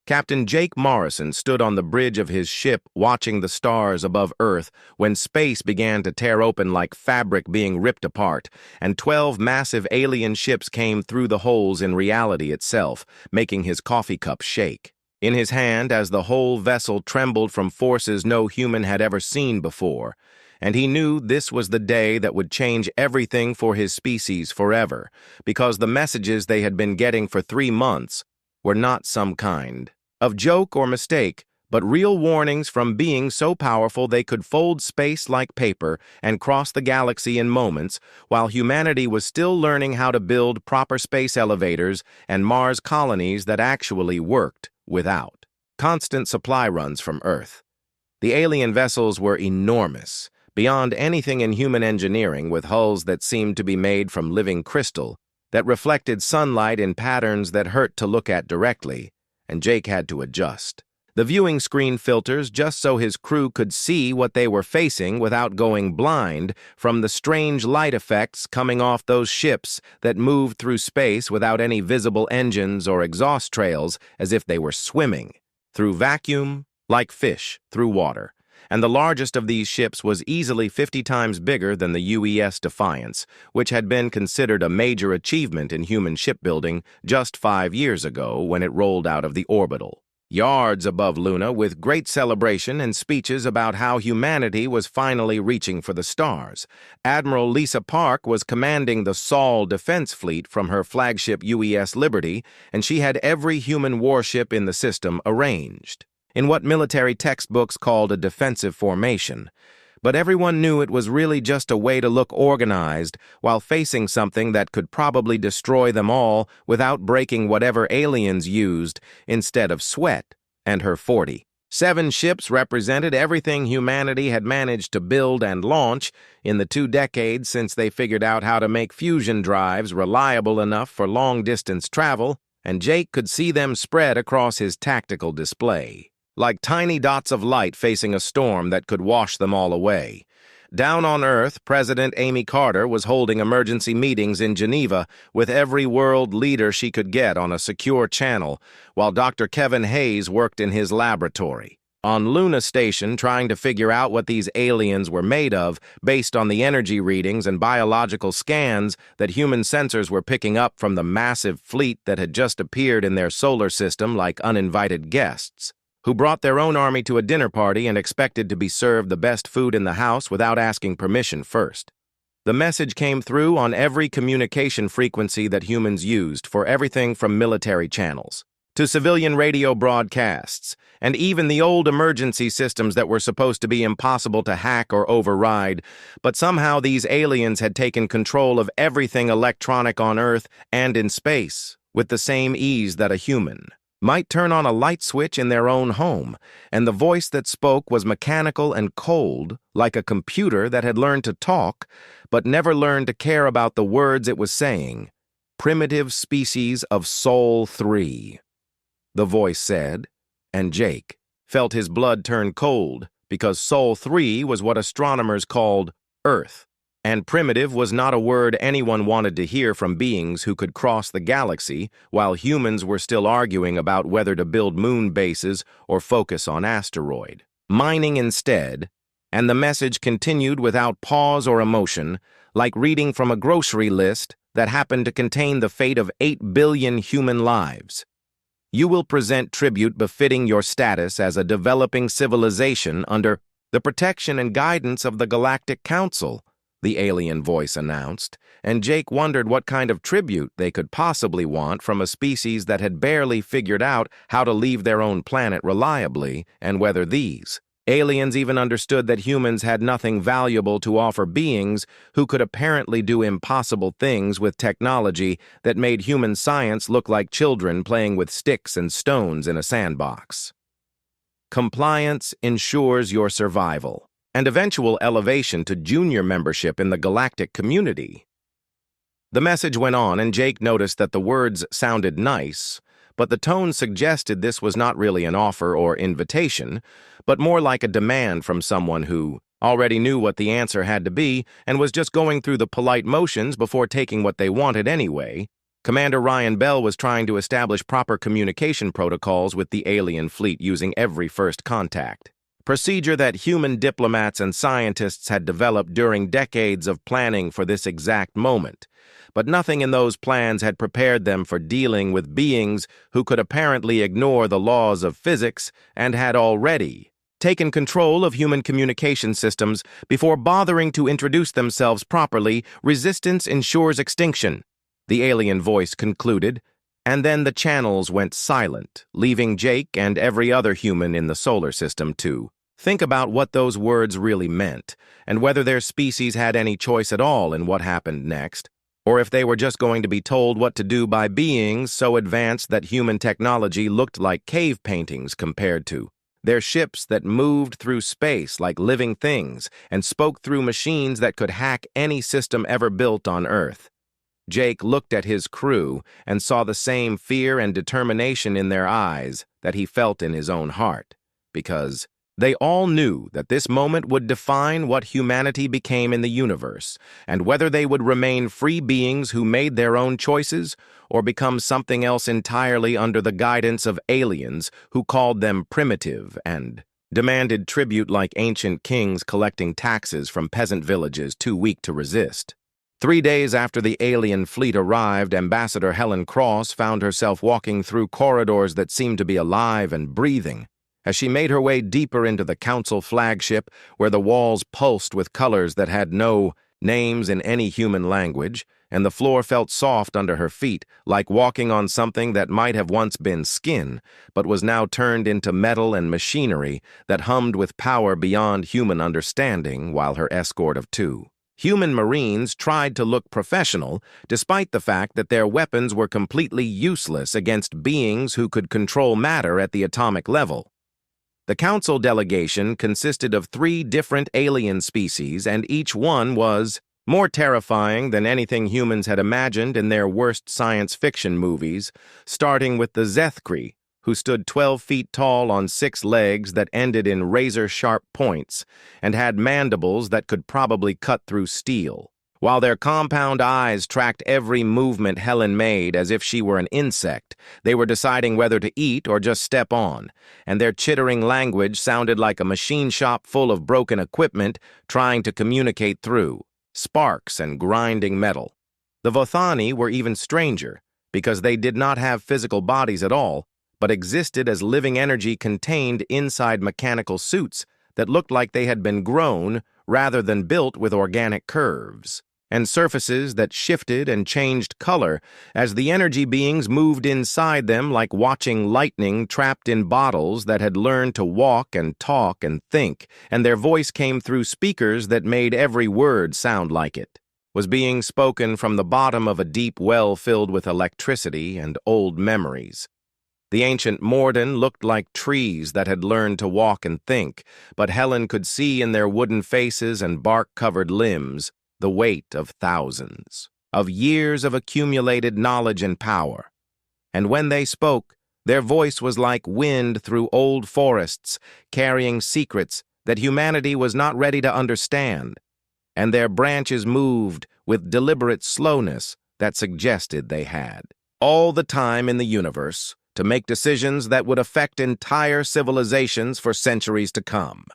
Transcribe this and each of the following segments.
Captain Jake Morrison stood on the bridge of his ship watching the stars above Earth when space began to tear open like fabric being ripped apart, and 12 massive alien ships came through the holes in reality itself, making his coffee cup shake. In his hand, as the whole vessel trembled from forces no human had ever seen before, and he knew this was the day that would change everything for his species forever, because the messages they had been getting for 3 months were not some kind of joke or mistake, but real warnings from beings so powerful they could fold space like paper and cross the galaxy in moments, while humanity was still learning how to build proper space elevators and Mars colonies that actually worked without constant supply runs from Earth. The alien vessels were enormous, beyond anything in human engineering, with hulls that seemed to be made from living crystal, that reflected sunlight in patterns that hurt to look at directly, and Jake had to adjust the viewing screen filters just so his crew could see what they were facing without going blind from the strange light effects coming off those ships that moved through space without any visible engines or exhaust trails, as if they were swimming through vacuum like fish through water. And the largest of these ships was easily 50 times bigger than the UES Defiance, which had been considered a major achievement in human shipbuilding just 5 years ago when it rolled out of the orbital yards above Luna, with great celebration and speeches about how humanity was finally reaching for the stars. Admiral Lisa Park was commanding the Sol Defense Fleet from her flagship UES Liberty, and she had every human warship in the system arranged in what military textbooks called a defensive formation. But everyone knew it was really just a way to look organized while facing something that could probably destroy them all without breaking whatever aliens used instead of sweat and her 47 ships represented everything humanity had managed to build and launch in the 2 decades since they figured out how to make fusion drives reliable enough for long-distance travel, and Jake could see them spread across his tactical display like tiny dots of light facing a storm that could wash them all away. Down on Earth, President Amy Carter was holding emergency meetings in Geneva with every world leader she could get on a secure channel, while Dr. Kevin Hayes worked in his laboratory on Luna Station, trying to figure out what these aliens were made of based on the energy readings and biological scans that human sensors were picking up from the massive fleet that had just appeared in their solar system like uninvited guests, who brought their own army to a dinner party and expected to be served the best food in the house without asking permission first. The message came through on every communication frequency that humans used, for everything from military channels to civilian radio broadcasts, and even the old emergency systems that were supposed to be impossible to hack or override. But somehow these aliens had taken control of everything electronic on Earth and in space with the same ease that a human might turn on a light switch in their own home, and the voice that spoke was mechanical and cold, like a computer that had learned to talk, but never learned to care about the words it was saying. "Primitive species of Sol 3, the voice said, and Jake felt his blood turn cold, because Sol 3 was what astronomers called Earth. And primitive was not a word anyone wanted to hear from beings who could cross the galaxy, while humans were still arguing about whether to build moon bases or focus on asteroid mining instead. And the message continued without pause or emotion, like reading from a grocery list that happened to contain the fate of 8 billion human lives. You will present tribute befitting your status as a developing civilization under the protection and guidance of the Galactic Council, the alien voice announced, and Jake wondered what kind of tribute they could possibly want from a species that had barely figured out how to leave their own planet reliably, and whether these aliens even understood that humans had nothing valuable to offer beings who could apparently do impossible things with technology that made human science look like children playing with sticks and stones in a sandbox. Compliance ensures your survival and eventual elevation to junior membership in the galactic community. The message went on, and Jake noticed that the words sounded nice, but the tone suggested this was not really an offer or invitation, but more like a demand from someone who already knew what the answer had to be and was just going through the polite motions before taking what they wanted anyway, Commander Ryan Bell was trying to establish proper communication protocols with the alien fleet using every first contact. Procedure that human diplomats and scientists had developed during decades of planning for this exact moment. But nothing in those plans had prepared them for dealing with beings who could apparently ignore the laws of physics and had already taken control of human communication systems before bothering to introduce themselves properly. Resistance ensures extinction, the alien voice concluded, and then the channels went silent, leaving Jake and every other human in the solar system to think about what those words really meant, and whether their species had any choice at all in what happened next, or if they were just going to be told what to do by beings so advanced that human technology looked like cave paintings compared to their ships that moved through space like living things and spoke through machines that could hack any system ever built on Earth. Jake looked at his crew and saw the same fear and determination in their eyes that he felt in his own heart, because they all knew that this moment would define what humanity became in the universe, and whether they would remain free beings who made their own choices or become something else entirely under the guidance of aliens who called them primitive and demanded tribute like ancient kings collecting taxes from peasant villages too weak to resist. 3 days after the alien fleet arrived, Ambassador Helen Cross found herself walking through corridors that seemed to be alive and breathing. As she made her way deeper into the Council flagship, where the walls pulsed with colors that had no names in any human language, and the floor felt soft under her feet, like walking on something that might have once been skin, but was now turned into metal and machinery that hummed with power beyond human understanding, while her escort of 2 human Marines tried to look professional, despite the fact that their weapons were completely useless against beings who could control matter at the atomic level. The Council delegation consisted of 3 different alien species, and each one was more terrifying than anything humans had imagined in their worst science fiction movies, starting with the Zethkri, who stood 12 feet tall on 6 legs that ended in razor-sharp points and had mandibles that could probably cut through steel. While their compound eyes tracked every movement Helen made as if she were an insect, they were deciding whether to eat or just step on, and their chittering language sounded like a machine shop full of broken equipment trying to communicate through sparks and grinding metal. The Vothani were even stranger, because they did not have physical bodies at all, but existed as living energy contained inside mechanical suits that looked like they had been grown rather than built with organic curves, and surfaces that shifted and changed color as the energy beings moved inside them, like watching lightning trapped in bottles that had learned to walk and talk and think, and their voice came through speakers that made every word sound like it was being spoken from the bottom of a deep well filled with electricity and old memories. The ancient Morden looked like trees that had learned to walk and think, but Helen could see in their wooden faces and bark-covered limbs the weight of thousands, of years of accumulated knowledge and power. And when they spoke, their voice was like wind through old forests, carrying secrets that humanity was not ready to understand, and their branches moved with deliberate slowness that suggested they had all the time in the universe to make decisions that would affect entire civilizations for centuries to come.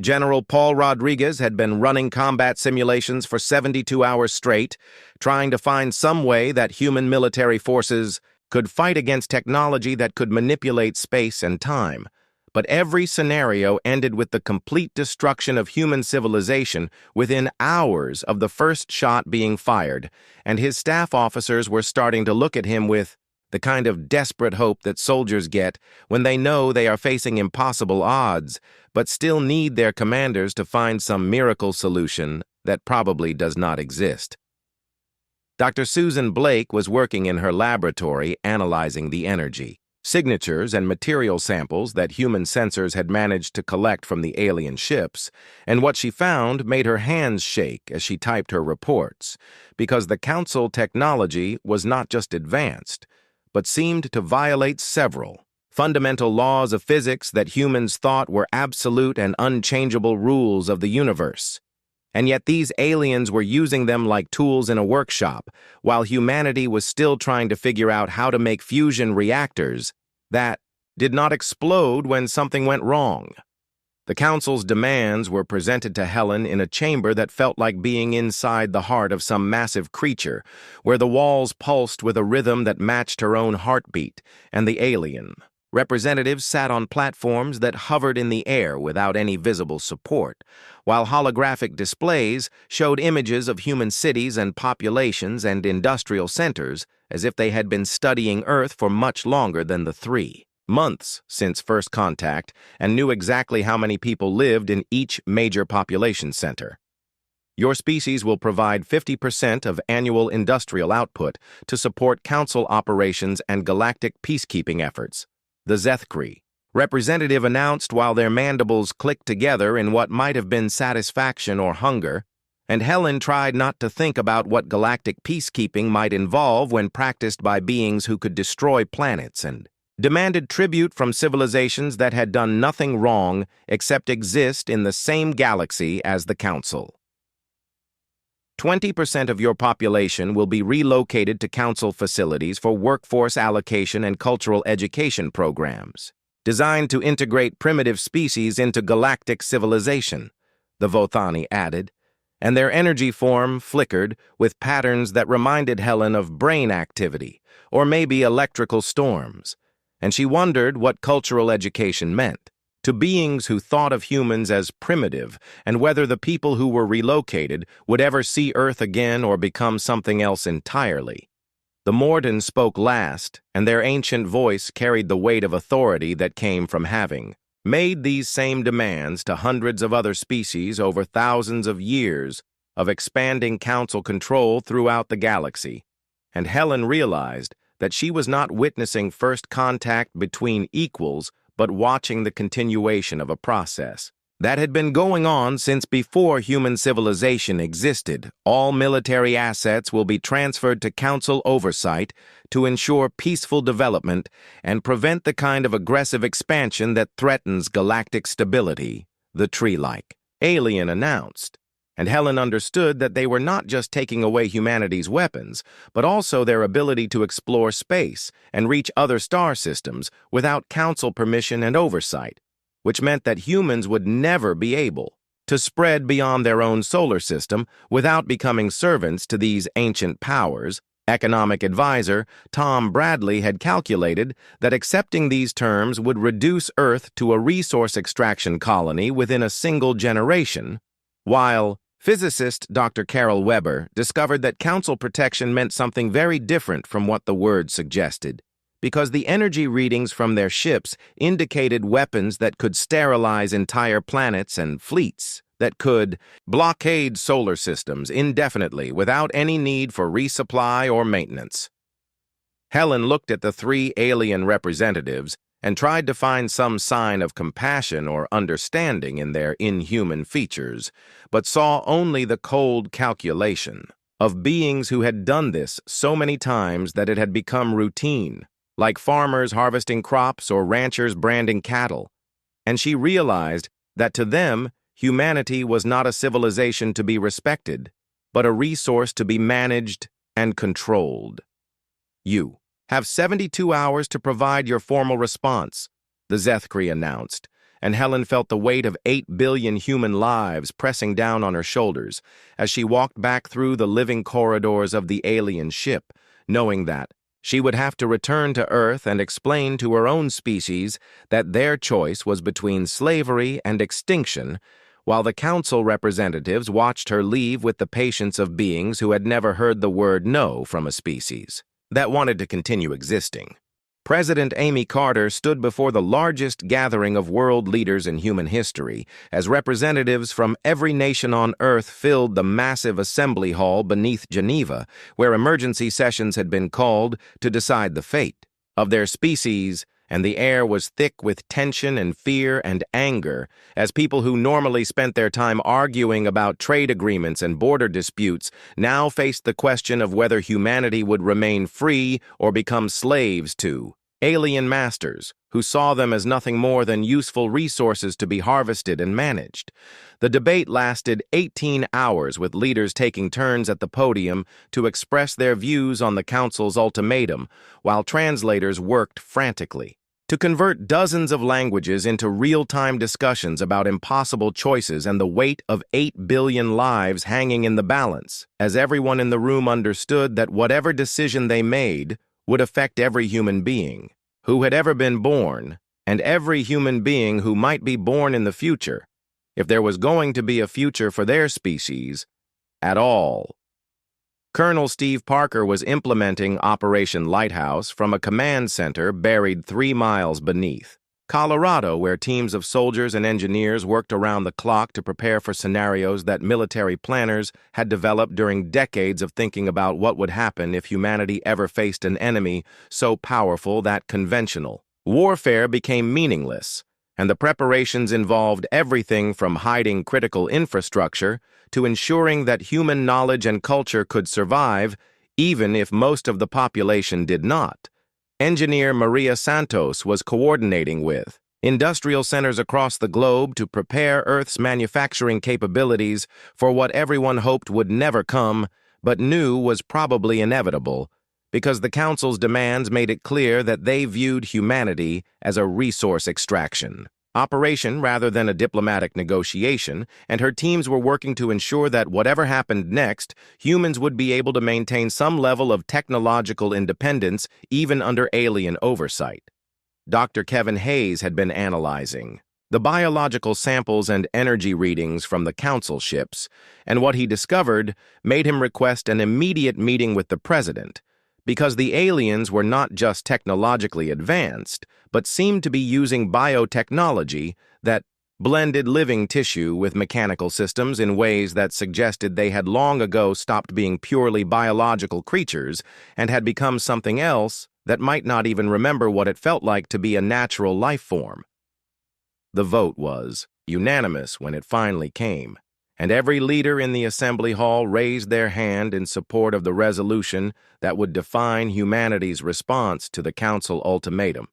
General Paul Rodriguez had been running combat simulations for 72 hours straight, trying to find some way that human military forces could fight against technology that could manipulate space and time. But every scenario ended with the complete destruction of human civilization within hours of the first shot being fired, and his staff officers were starting to look at him with the kind of desperate hope that soldiers get when they know they are facing impossible odds, but still need their commanders to find some miracle solution that probably does not exist. Dr. Susan Blake was working in her laboratory analyzing the energy, signatures, and material samples that human sensors had managed to collect from the alien ships, and what she found made her hands shake as she typed her reports, because the Council technology was not just advanced, but seemed to violate several fundamental laws of physics that humans thought were absolute and unchangeable rules of the universe. And yet these aliens were using them like tools in a workshop, while humanity was still trying to figure out how to make fusion reactors that did not explode when something went wrong. The Council's demands were presented to Helen in a chamber that felt like being inside the heart of some massive creature, where the walls pulsed with a rhythm that matched her own heartbeat, and the alien. Representatives sat on platforms that hovered in the air without any visible support, while holographic displays showed images of human cities and populations and industrial centers as if they had been studying Earth for much longer than the 3 months since first contact and knew exactly how many people lived in each major population center. Your species will provide 50% of annual industrial output to support Council operations and galactic peacekeeping efforts, the Zethkri representative announced while their mandibles clicked together in what might have been satisfaction or hunger, and Helen tried not to think about what galactic peacekeeping might involve when practiced by beings who could destroy planets and demanded tribute from civilizations that had done nothing wrong except exist in the same galaxy as the Council. 20% of your population will be relocated to Council facilities for workforce allocation and cultural education programs, designed to integrate primitive species into galactic civilization, the Vothani added, and their energy form flickered with patterns that reminded Helen of brain activity, or maybe electrical storms, and she wondered what cultural education meant to beings who thought of humans as primitive and whether the people who were relocated would ever see Earth again or become something else entirely. The Morden spoke last, and their ancient voice carried the weight of authority that came from having made these same demands to hundreds of other species over thousands of years of expanding Council control throughout the galaxy, and Helen realized that she was not witnessing first contact between equals but watching the continuation of a process that had been going on since before human civilization existed. All military assets will be transferred to Council oversight to ensure peaceful development and prevent the kind of aggressive expansion that threatens galactic stability, the tree-like alien announced. And Helen understood that they were not just taking away humanity's weapons, but also their ability to explore space and reach other star systems without Council permission and oversight, which meant that humans would never be able to spread beyond their own solar system without becoming servants to these ancient powers. Economic advisor Tom Bradley had calculated that accepting these terms would reduce Earth to a resource extraction colony within a single generation, while physicist Dr. Carol Weber discovered that Council protection meant something very different from what the word suggested, because the energy readings from their ships indicated weapons that could sterilize entire planets and fleets, that could blockade solar systems indefinitely without any need for resupply or maintenance. Helen looked at the 3 alien representatives and tried to find some sign of compassion or understanding in their inhuman features, but saw only the cold calculation of beings who had done this so many times that it had become routine, like farmers harvesting crops or ranchers branding cattle, and she realized that to them, humanity was not a civilization to be respected, but a resource to be managed and controlled. You have 72 hours to provide your formal response, the Zethkri announced, and Helen felt the weight of 8 billion human lives pressing down on her shoulders as she walked back through the living corridors of the alien ship, knowing that she would have to return to Earth and explain to her own species that their choice was between slavery and extinction, while the Council representatives watched her leave with the patience of beings who had never heard the word no from a species that wanted to continue existing. President Amy Carter stood before the largest gathering of world leaders in human history as representatives from every nation on Earth filled the massive assembly hall beneath Geneva, where emergency sessions had been called to decide the fate of their species, and the air was thick with tension and fear and anger as people who normally spent their time arguing about trade agreements and border disputes now faced the question of whether humanity would remain free or become slaves to alien masters, who saw them as nothing more than useful resources to be harvested and managed. The debate lasted 18 hours, with leaders taking turns at the podium to express their views on the council's ultimatum, while translators worked frantically to convert dozens of languages into real-time discussions about impossible choices and the weight of 8 billion lives hanging in the balance, as everyone in the room understood that whatever decision they made would affect every human being who had ever been born, and every human being who might be born in the future, if there was going to be a future for their species at all. Colonel Steve Parker was implementing Operation Lighthouse from a command center buried 3 miles beneath Colorado, where teams of soldiers and engineers worked around the clock to prepare for scenarios that military planners had developed during decades of thinking about what would happen if humanity ever faced an enemy so powerful that conventional warfare became meaningless, and the preparations involved everything from hiding critical infrastructure to ensuring that human knowledge and culture could survive, even if most of the population did not. Engineer Maria Santos was coordinating with industrial centers across the globe to prepare Earth's manufacturing capabilities for what everyone hoped would never come, but knew was probably inevitable, because the Council's demands made it clear that they viewed humanity as a resource extraction operation rather than a diplomatic negotiation, and her teams were working to ensure that whatever happened next, humans would be able to maintain some level of technological independence even under alien oversight. Dr. Kevin Hayes had been analyzing the biological samples and energy readings from the Council ships, and what he discovered made him request an immediate meeting with the President, because the aliens were not just technologically advanced, but seemed to be using biotechnology that blended living tissue with mechanical systems in ways that suggested they had long ago stopped being purely biological creatures and had become something else that might not even remember what it felt like to be a natural life form. The vote was unanimous when it finally came, and every leader in the assembly hall raised their hand in support of the resolution that would define humanity's response to the Council ultimatum.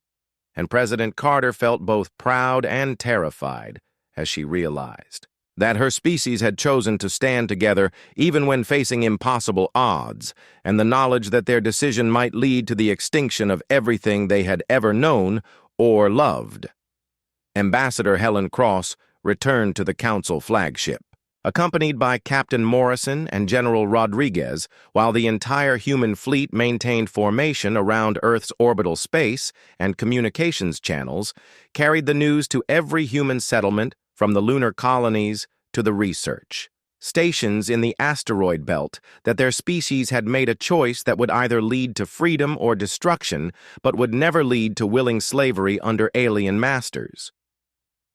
And President Carter felt both proud and terrified as she realized that her species had chosen to stand together even when facing impossible odds, and the knowledge that their decision might lead to the extinction of everything they had ever known or loved. Ambassador Helen Cross returned to the Council flagship, accompanied by Captain Morrison and General Rodriguez, while the entire human fleet maintained formation around Earth's orbital space and communications channels, carried the news to every human settlement from the lunar colonies to the research stations in the asteroid belt that their species had made a choice that would either lead to freedom or destruction, but would never lead to willing slavery under alien masters.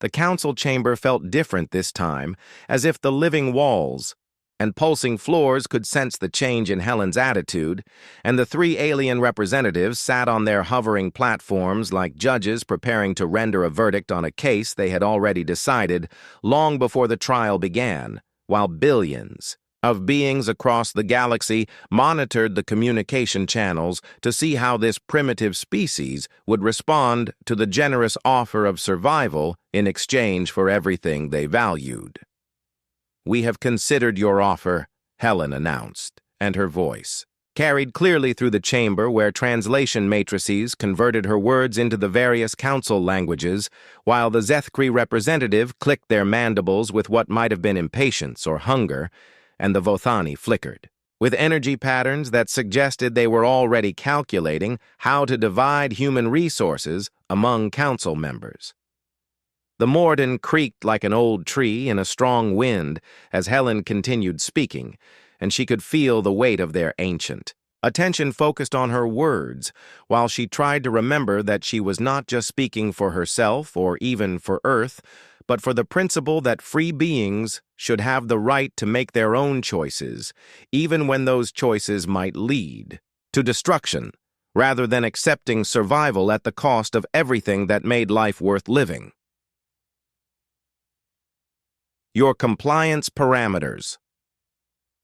The Council chamber felt different this time, as if the living walls and pulsing floors could sense the change in Helen's attitude, and the 3 alien representatives sat on their hovering platforms like judges preparing to render a verdict on a case they had already decided long before the trial began, while billions of beings across the galaxy monitored the communication channels to see how this primitive species would respond to the generous offer of survival in exchange for everything they valued. "We have considered your offer," Helen announced, and her voice carried clearly through the chamber where translation matrices converted her words into the various council languages, while the Zethkri representative clicked their mandibles with what might have been impatience or hunger, and the Vothani flickered, with energy patterns that suggested they were already calculating how to divide human resources among council members. The Morden creaked like an old tree in a strong wind as Helen continued speaking, and she could feel the weight of their ancient attention focused on her words, while she tried to remember that she was not just speaking for herself or even for Earth, but for the principle that free beings should have the right to make their own choices, even when those choices might lead to destruction, rather than accepting survival at the cost of everything that made life worth living. "Your compliance parameters,"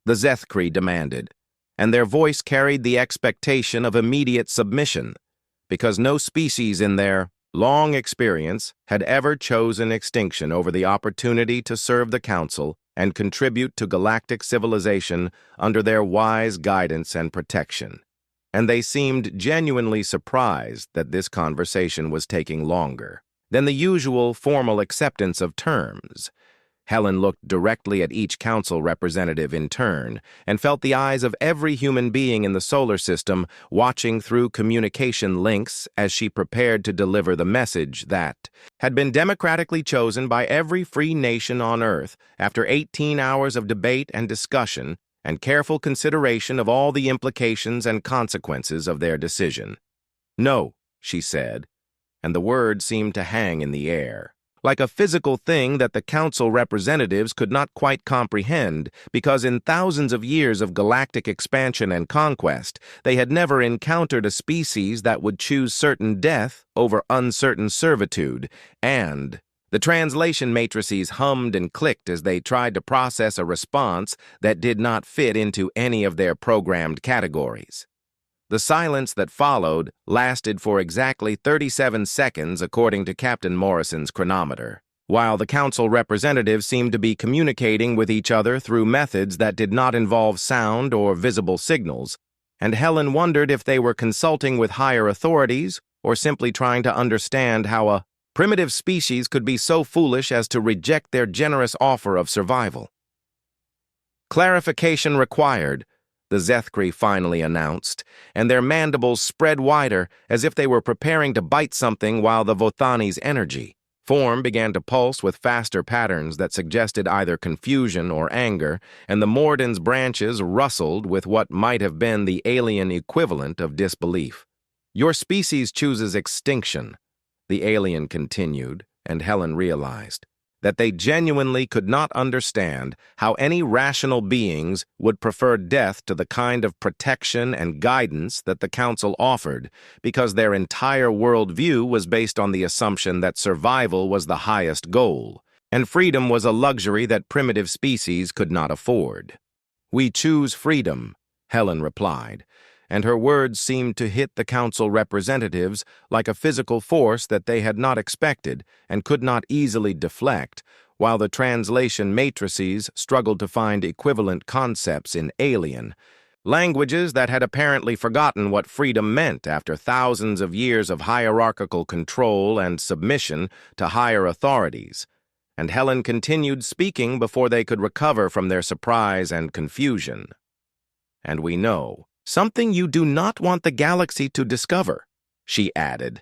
the Zethkri demanded, and their voice carried the expectation of immediate submission. because no species in their long experience had ever chosen extinction over the opportunity to serve the Council and contribute to galactic civilization under their wise guidance and protection. And they seemed genuinely surprised that this conversation was taking longer than the usual formal acceptance of terms. Helen looked directly at each council representative in turn and felt the eyes of every human being in the solar system watching through communication links as she prepared to deliver the message that had been democratically chosen by every free nation on Earth after 18 hours of debate and discussion and careful consideration of all the implications and consequences of their decision. "No," she said, and the word seemed to hang in the air, like a physical thing that the council representatives could not quite comprehend, because in thousands of years of galactic expansion and conquest, they had never encountered a species that would choose certain death over uncertain servitude, and the translation matrices hummed and clicked as they tried to process a response that did not fit into any of their programmed categories. The silence that followed lasted for exactly 37 seconds according to Captain Morrison's chronometer, while the council representatives seemed to be communicating with each other through methods that did not involve sound or visible signals, and Helen wondered if they were consulting with higher authorities or simply trying to understand how a primitive species could be so foolish as to reject their generous offer of survival. "Clarification required," the Zethkri finally announced, and their mandibles spread wider as if they were preparing to bite something, while the Vothani's energy form began to pulse with faster patterns that suggested either confusion or anger, and the Morden's branches rustled with what might have been the alien equivalent of disbelief. "Your species chooses extinction," the alien continued, and Helen realized that they genuinely could not understand how any rational beings would prefer death to the kind of protection and guidance that the Council offered, because their entire worldview was based on the assumption that survival was the highest goal, and freedom was a luxury that primitive species could not afford. "We choose freedom," Helen replied, and her words seemed to hit the council representatives like a physical force that they had not expected and could not easily deflect, while the translation matrices struggled to find equivalent concepts in alien languages that had apparently forgotten what freedom meant after thousands of years of hierarchical control and submission to higher authorities. And Helen continued speaking before they could recover from their surprise and confusion. "And we know something you do not want the galaxy to discover," she added,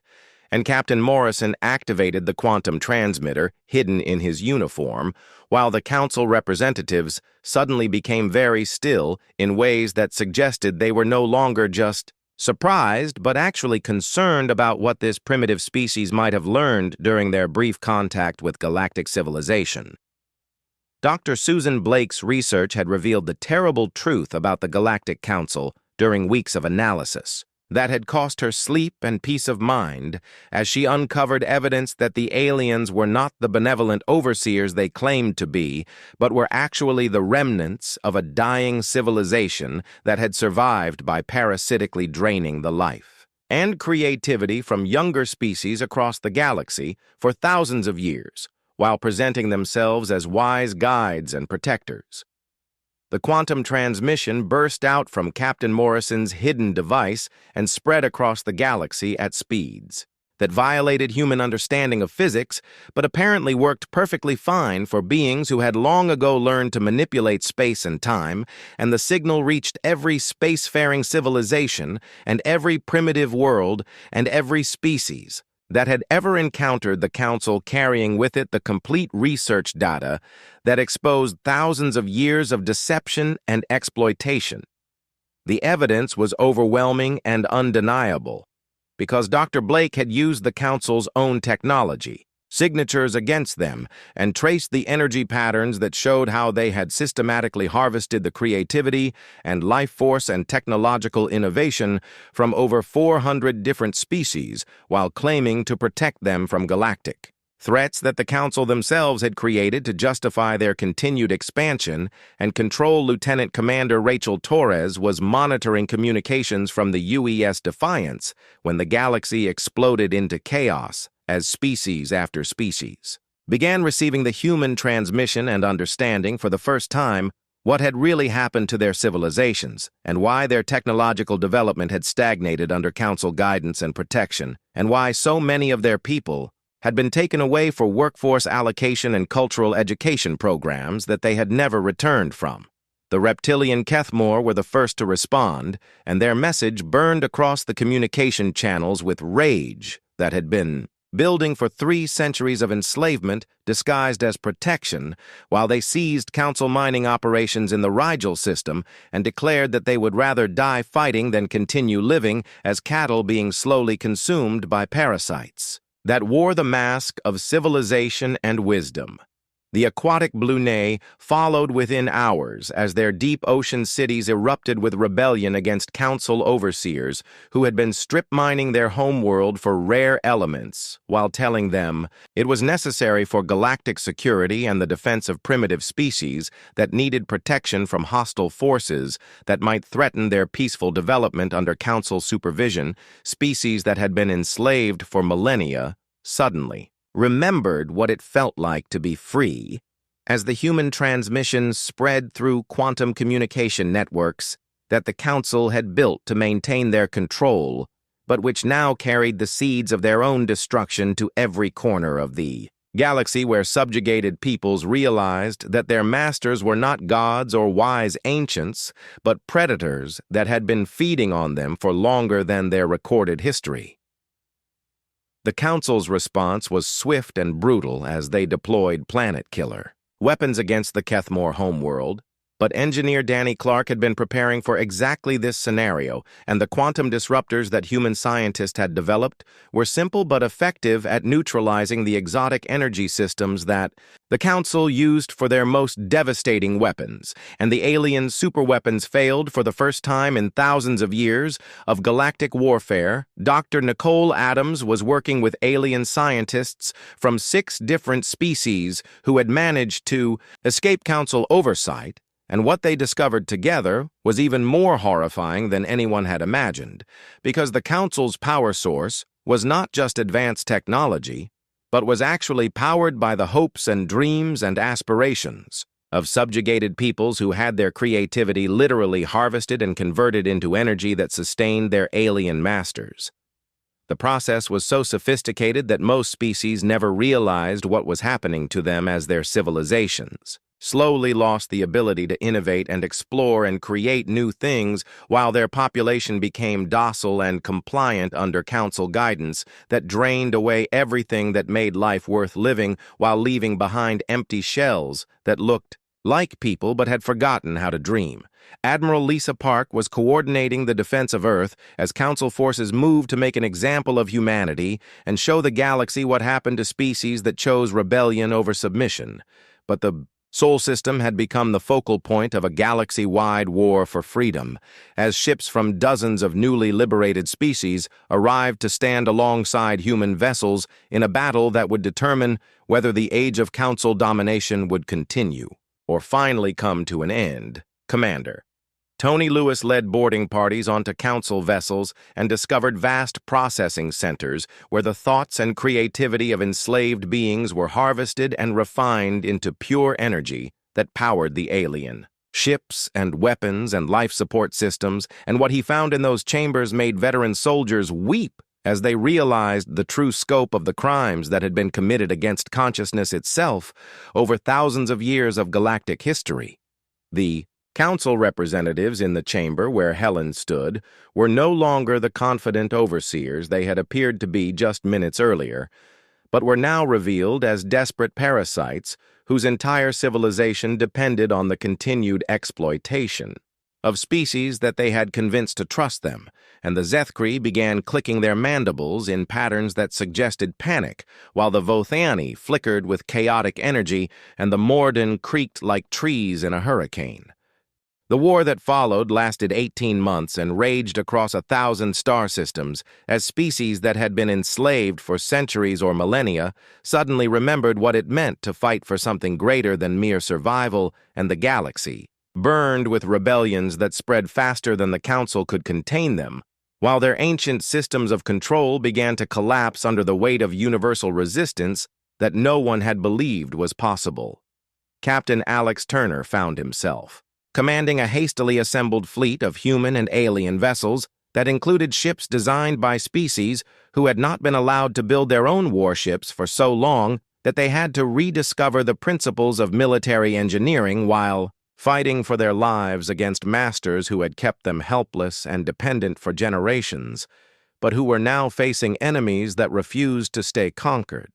and Captain Morrison activated the quantum transmitter hidden in his uniform, while the council representatives suddenly became very still in ways that suggested they were no longer just surprised but actually concerned about what this primitive species might have learned during their brief contact with galactic civilization. Dr. Susan Blake's research had revealed the terrible truth about the Galactic Council during weeks of analysis that had cost her sleep and peace of mind, as she uncovered evidence that the aliens were not the benevolent overseers they claimed to be, but were actually the remnants of a dying civilization that had survived by parasitically draining the life and creativity from younger species across the galaxy for thousands of years, while presenting themselves as wise guides and protectors. The quantum transmission burst out from Captain Morrison's hidden device and spread across the galaxy at speeds that violated human understanding of physics, but apparently worked perfectly fine for beings who had long ago learned to manipulate space and time, and the signal reached every spacefaring civilization and every primitive world and every species that had ever encountered the Council, carrying with it the complete research data that exposed thousands of years of deception and exploitation. The evidence was overwhelming and undeniable, because Dr. Blake had used the Council's own technology, signatures against them, and traced the energy patterns that showed how they had systematically harvested the creativity and life force and technological innovation from over 400 different species while claiming to protect them from galactic threats that the Council themselves had created to justify their continued expansion, and Control Lieutenant Commander Rachel Torres was monitoring communications from the UES Defiance when the galaxy exploded into chaos as species after species began receiving the human transmission and understanding for the first time what had really happened to their civilizations, and why their technological development had stagnated under Council guidance and protection, and why so many of their people had been taken away for workforce allocation and cultural education programs that they had never returned from. The reptilian Kethmore were the first to respond, and their message burned across the communication channels with rage that had been building for 3 centuries of enslavement disguised as protection, while they seized Council mining operations in the Rigel system and declared that they would rather die fighting than continue living as cattle being slowly consumed by parasites that wore the mask of civilization and wisdom. The aquatic Blunay followed within hours as their deep ocean cities erupted with rebellion against Council overseers who had been strip mining their homeworld for rare elements, while telling them it was necessary for galactic security and the defense of primitive species that needed protection from hostile forces that might threaten their peaceful development under Council supervision. Species that had been enslaved for millennia suddenly remembered what it felt like to be free as the human transmissions spread through quantum communication networks that the Council had built to maintain their control, but which now carried the seeds of their own destruction to every corner of the galaxy, where subjugated peoples realized that their masters were not gods or wise ancients, but predators that had been feeding on them for longer than their recorded history. The Council's response was swift and brutal as they deployed Planet Killer weapons against the Kethmore homeworld, but engineer Danny Clark had been preparing for exactly this scenario, and the quantum disruptors that human scientists had developed were simple but effective at neutralizing the exotic energy systems that the Council used for their most devastating weapons, and the alien superweapons failed for the first time in thousands of years of galactic warfare. Dr. Nicole Adams was working with alien scientists from 6 different species who had managed to escape Council oversight, and what they discovered together was even more horrifying than anyone had imagined, because the Council's power source was not just advanced technology, but was actually powered by the hopes and dreams and aspirations of subjugated peoples who had their creativity literally harvested and converted into energy that sustained their alien masters. The process was so sophisticated that most species never realized what was happening to them as their civilizations slowly lost the ability to innovate and explore and create new things, while their population became docile and compliant under Council guidance that drained away everything that made life worth living, while leaving behind empty shells that looked like people but had forgotten how to dream. Admiral Lisa Park was coordinating the defense of Earth as Council forces moved to make an example of humanity and show the galaxy what happened to species that chose rebellion over submission. But the Sol system had become the focal point of a galaxy-wide war for freedom, as ships from dozens of newly liberated species arrived to stand alongside human vessels in a battle that would determine whether the age of Council domination would continue or finally come to an end. Commander Tony Lewis led boarding parties onto Council vessels and discovered vast processing centers where the thoughts and creativity of enslaved beings were harvested and refined into pure energy that powered the alien ships and weapons and life support systems, and what he found in those chambers made veteran soldiers weep as they realized the true scope of the crimes that had been committed against consciousness itself over thousands of years of galactic history. The Council representatives in the chamber where Helen stood were no longer the confident overseers they had appeared to be just minutes earlier, but were now revealed as desperate parasites whose entire civilization depended on the continued exploitation of species that they had convinced to trust them, and the Zethkri began clicking their mandibles in patterns that suggested panic, while the Vothiani flickered with chaotic energy and the Morden creaked like trees in a hurricane. The war that followed lasted 18 months and raged across 1,000 star systems as species that had been enslaved for centuries or millennia suddenly remembered what it meant to fight for something greater than mere survival, and the galaxy burned with rebellions that spread faster than the Council could contain them, while their ancient systems of control began to collapse under the weight of universal resistance that no one had believed was possible. Captain Alex Turner found himself commanding a hastily assembled fleet of human and alien vessels that included ships designed by species who had not been allowed to build their own warships for so long that they had to rediscover the principles of military engineering while fighting for their lives against masters who had kept them helpless and dependent for generations, but who were now facing enemies that refused to stay conquered.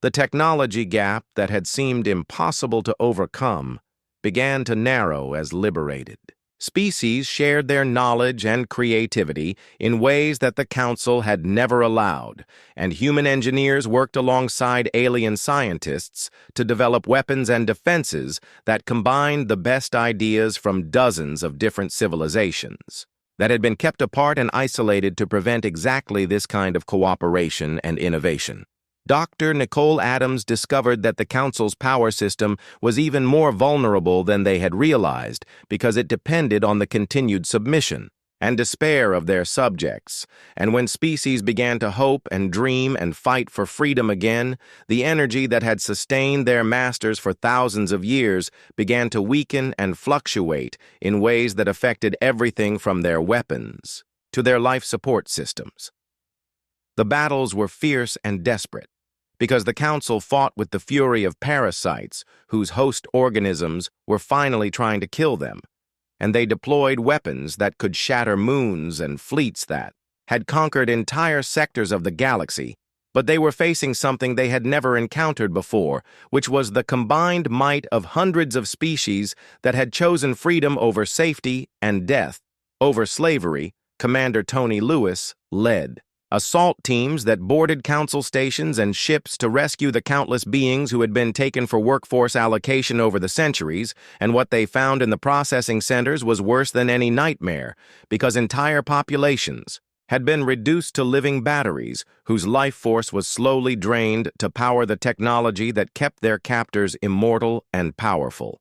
The technology gap that had seemed impossible to overcome began to narrow as liberated. Species shared their knowledge and creativity in ways that the Council had never allowed, and human engineers worked alongside alien scientists to develop weapons and defenses that combined the best ideas from dozens of different civilizations that had been kept apart and isolated to prevent exactly this kind of cooperation and innovation. Dr. Nicole Adams discovered that the Council's power system was even more vulnerable than they had realized because it depended on the continued submission and despair of their subjects. And when species began to hope and dream and fight for freedom again, the energy that had sustained their masters for thousands of years began to weaken and fluctuate in ways that affected everything from their weapons to their life support systems. The battles were fierce and desperate, because the Council fought with the fury of parasites whose host organisms were finally trying to kill them, and they deployed weapons that could shatter moons and fleets that had conquered entire sectors of the galaxy, but they were facing something they had never encountered before, which was the combined might of hundreds of species that had chosen freedom over safety and death over slavery. Commander Tony Lewis led assault teams that boarded Council stations and ships to rescue the countless beings who had been taken for workforce allocation over the centuries, and what they found in the processing centers was worse than any nightmare, because entire populations had been reduced to living batteries whose life force was slowly drained to power the technology that kept their captors immortal and powerful.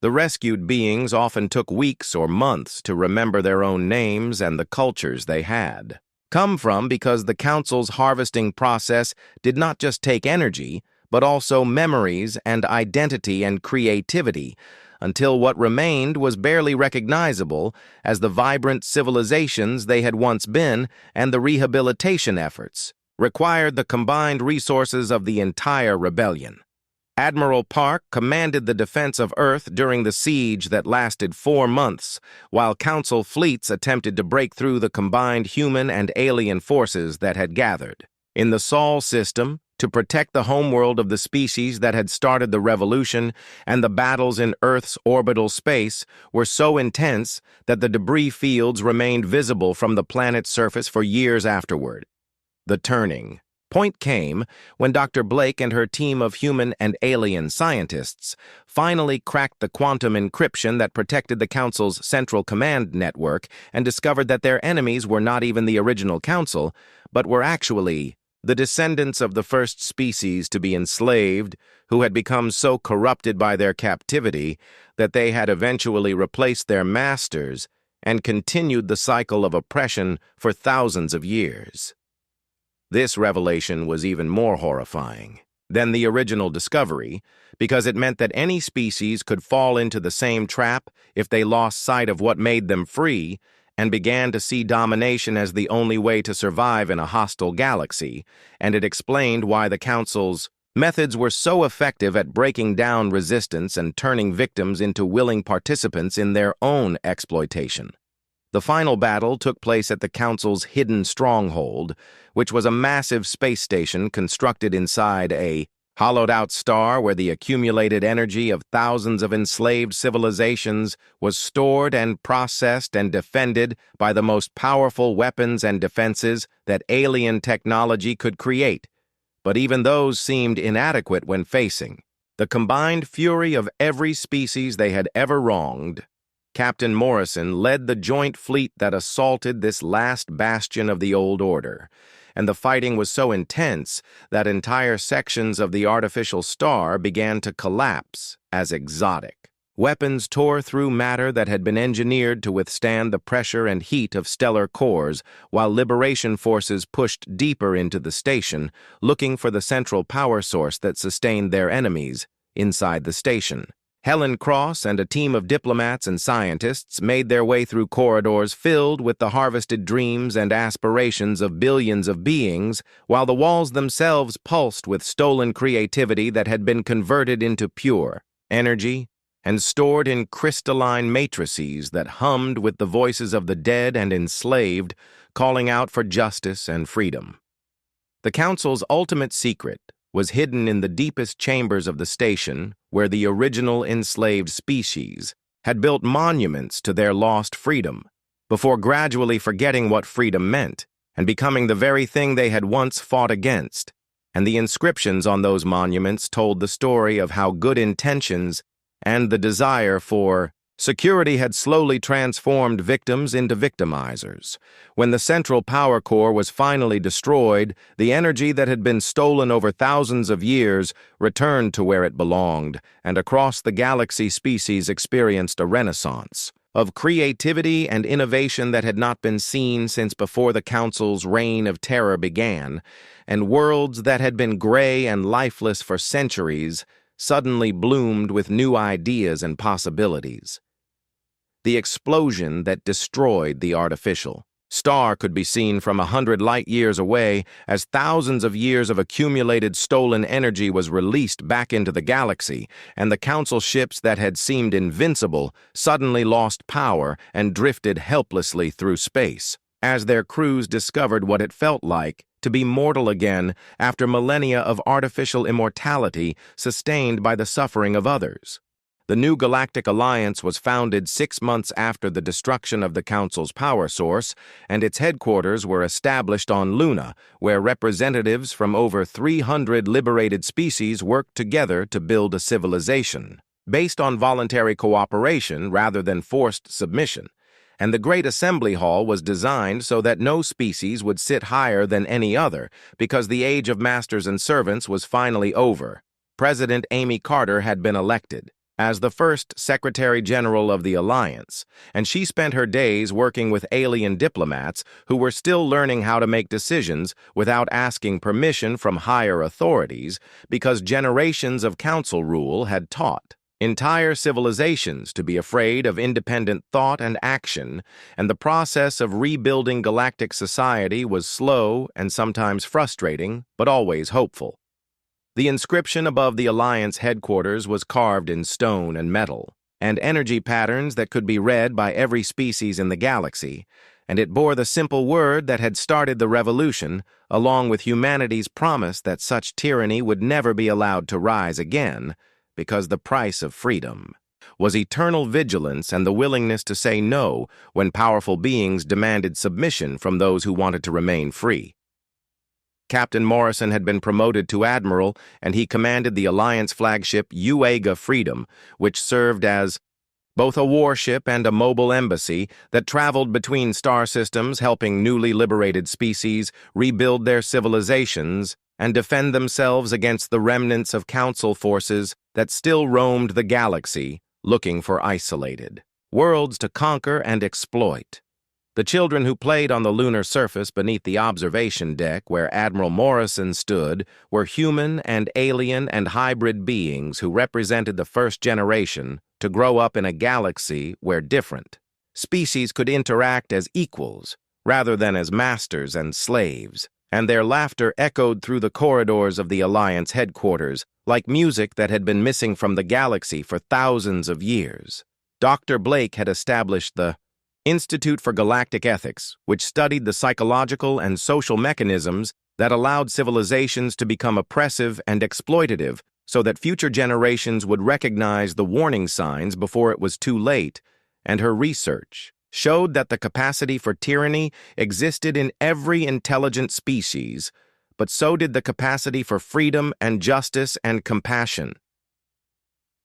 The rescued beings often took weeks or months to remember their own names and the cultures they had come from, because the Council's harvesting process did not just take energy, but also memories and identity and creativity, until what remained was barely recognizable as the vibrant civilizations they had once been, and the rehabilitation efforts required the combined resources of the entire rebellion. Admiral Park commanded the defense of Earth during the siege that lasted 4 months, while Council fleets attempted to break through the combined human and alien forces that had gathered in the Sol system to protect the homeworld of the species that had started the revolution, and the battles in Earth's orbital space were so intense that the debris fields remained visible from the planet's surface for years afterward. The turning point came when Dr. Blake and her team of human and alien scientists finally cracked the quantum encryption that protected the Council's central command network and discovered that their enemies were not even the original Council, but were actually the descendants of the first species to be enslaved, who had become so corrupted by their captivity that they had eventually replaced their masters and continued the cycle of oppression for thousands of years. This revelation was even more horrifying than the original discovery, because it meant that any species could fall into the same trap if they lost sight of what made them free and began to see domination as the only way to survive in a hostile galaxy, and it explained why the Council's methods were so effective at breaking down resistance and turning victims into willing participants in their own exploitation. The final battle took place at the Council's hidden stronghold, which was a massive space station constructed inside a hollowed-out star where the accumulated energy of thousands of enslaved civilizations was stored and processed and defended by the most powerful weapons and defenses that alien technology could create. But even those seemed inadequate when facing The combined fury of every species they had ever wronged, Captain Morrison led the joint fleet that assaulted this last bastion of the old order, and the fighting was so intense that entire sections of the artificial star began to collapse as exotic. Weapons tore through matter that had been engineered to withstand the pressure and heat of stellar cores, while liberation forces pushed deeper into the station, looking for the central power source that sustained their enemies inside the station. Helen Cross and a team of diplomats and scientists made their way through corridors filled with the harvested dreams and aspirations of billions of beings, while the walls themselves pulsed with stolen creativity that had been converted into pure energy and stored in crystalline matrices that hummed with the voices of the dead and enslaved, calling out for justice and freedom. The Council's ultimate secret was hidden in the deepest chambers of the station, where the original enslaved species had built monuments to their lost freedom, before gradually forgetting what freedom meant and becoming the very thing they had once fought against. And the inscriptions on those monuments told the story of how good intentions and the desire for security had slowly transformed victims into victimizers. When the central power core was finally destroyed, the energy that had been stolen over thousands of years returned to where it belonged, and across the galaxy species experienced a renaissance of creativity and innovation that had not been seen since before the Council's reign of terror began, and worlds that had been gray and lifeless for centuries suddenly bloomed with new ideas and possibilities. The explosion that destroyed the artificial star could be seen from 100 light-years away as thousands of years of accumulated stolen energy was released back into the galaxy, and the Council ships that had seemed invincible suddenly lost power and drifted helplessly through space, as their crews discovered what it felt like to be mortal again after millennia of artificial immortality sustained by the suffering of others. The new Galactic Alliance was founded 6 months after the destruction of the Council's power source, and its headquarters were established on Luna, where representatives from over 300 liberated species worked together to build a civilization, based on voluntary cooperation rather than forced submission. And the Great Assembly Hall was designed so that no species would sit higher than any other, because the age of masters and servants was finally over. President Amy Carter had been elected as the first Secretary General of the Alliance, and she spent her days working with alien diplomats who were still learning how to make decisions without asking permission from higher authorities, because generations of council rule had taught entire civilizations to be afraid of independent thought and action, and the process of rebuilding galactic society was slow and sometimes frustrating, but always hopeful. The inscription above the Alliance headquarters was carved in stone and metal, and energy patterns that could be read by every species in the galaxy, and it bore the simple word that had started the revolution, along with humanity's promise that such tyranny would never be allowed to rise again, because the price of freedom was eternal vigilance and the willingness to say no when powerful beings demanded submission from those who wanted to remain free. Captain Morrison had been promoted to Admiral, and he commanded the Alliance flagship Uega Freedom, which served as both a warship and a mobile embassy that traveled between star systems, helping newly liberated species rebuild their civilizations and defend themselves against the remnants of Council forces that still roamed the galaxy, looking for isolated worlds to conquer and exploit. The children who played on the lunar surface beneath the observation deck where Admiral Morrison stood were human and alien and hybrid beings who represented the first generation to grow up in a galaxy where different species could interact as equals rather than as masters and slaves, and their laughter echoed through the corridors of the Alliance headquarters like music that had been missing from the galaxy for thousands of years. Dr. Blake had established the Institute for Galactic Ethics, which studied the psychological and social mechanisms that allowed civilizations to become oppressive and exploitative so that future generations would recognize the warning signs before it was too late, and her research showed that the capacity for tyranny existed in every intelligent species, but so did the capacity for freedom and justice and compassion.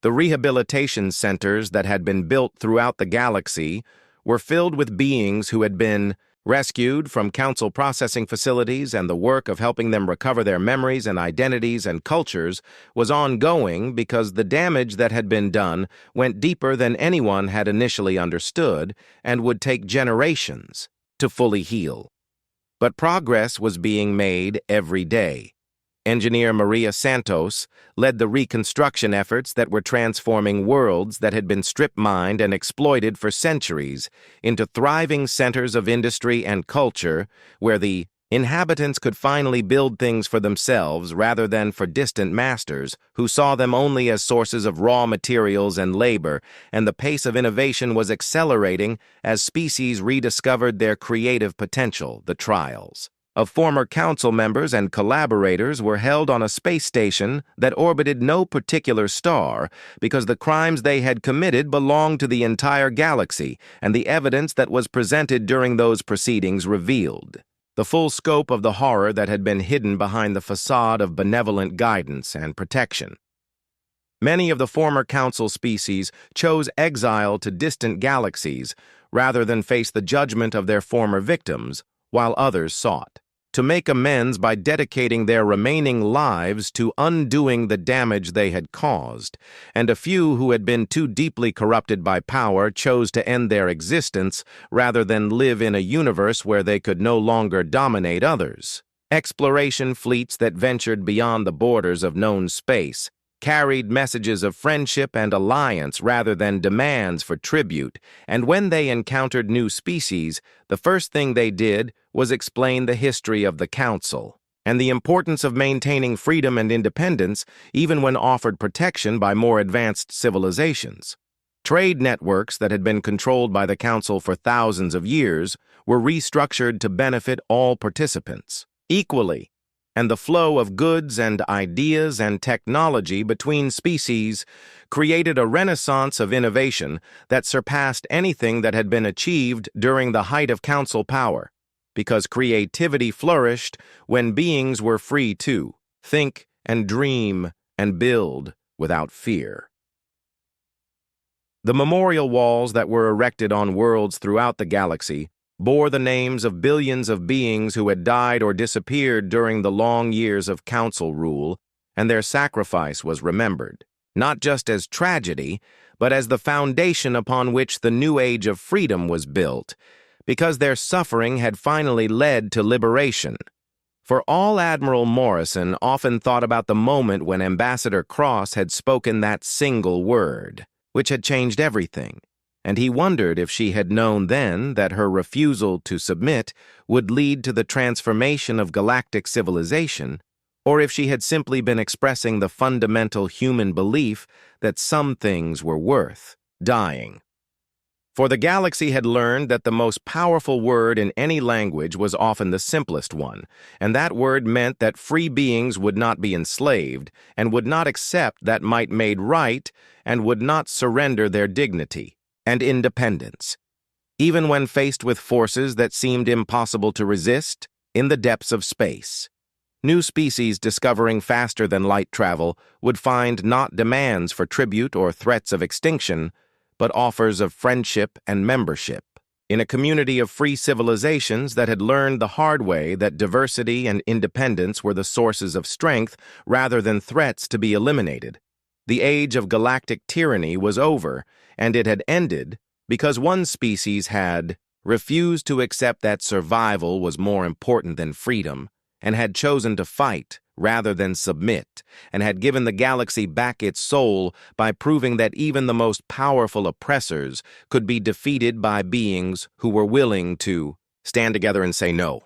The rehabilitation centers that had been built throughout the galaxy were filled with beings who had been rescued from council processing facilities, and the work of helping them recover their memories and identities and cultures was ongoing because the damage that had been done went deeper than anyone had initially understood and would take generations to fully heal. But progress was being made every day. Engineer Maria Santos led the reconstruction efforts that were transforming worlds that had been strip-mined and exploited for centuries into thriving centers of industry and culture where the inhabitants could finally build things for themselves rather than for distant masters who saw them only as sources of raw materials and labor, and the pace of innovation was accelerating as species rediscovered their creative potential. The trials of former council members and collaborators were held on a space station that orbited no particular star because the crimes they had committed belonged to the entire galaxy, and the evidence that was presented during those proceedings revealed the full scope of the horror that had been hidden behind the facade of benevolent guidance and protection. Many of the former council species chose exile to distant galaxies rather than face the judgment of their former victims, while others sought to make amends by dedicating their remaining lives to undoing the damage they had caused, and a few who had been too deeply corrupted by power chose to end their existence rather than live in a universe where they could no longer dominate others. Exploration fleets that ventured beyond the borders of known space carried messages of friendship and alliance rather than demands for tribute, and when they encountered new species, the first thing they did was explain the history of the Council and the importance of maintaining freedom and independence even when offered protection by more advanced civilizations. Trade networks that had been controlled by the Council for thousands of years were restructured to benefit all participants equally, and the flow of goods and ideas and technology between species created a renaissance of innovation that surpassed anything that had been achieved during the height of council power, because creativity flourished when beings were free to think and dream and build without fear. The memorial walls that were erected on worlds throughout the galaxy bore the names of billions of beings who had died or disappeared during the long years of council rule, and their sacrifice was remembered, not just as tragedy, but as the foundation upon which the new age of freedom was built, because their suffering had finally led to liberation. For all Admiral Morrison often thought about the moment when Ambassador Cross had spoken that single word, which had changed everything, and he wondered if she had known then that her refusal to submit would lead to the transformation of galactic civilization, or if she had simply been expressing the fundamental human belief that some things were worth dying. For the galaxy had learned that the most powerful word in any language was often the simplest one, and that word meant that free beings would not be enslaved, and would not accept that might made right, and would not surrender their dignity and independence, even when faced with forces that seemed impossible to resist in the depths of space. New species discovering faster than light travel would find not demands for tribute or threats of extinction, but offers of friendship and membership. In a community of free civilizations that had learned the hard way that diversity and independence were the sources of strength rather than threats to be eliminated, the age of galactic tyranny was over, and it had ended because one species had refused to accept that survival was more important than freedom, and had chosen to fight rather than submit, and had given the galaxy back its soul by proving that even the most powerful oppressors could be defeated by beings who were willing to stand together and say no.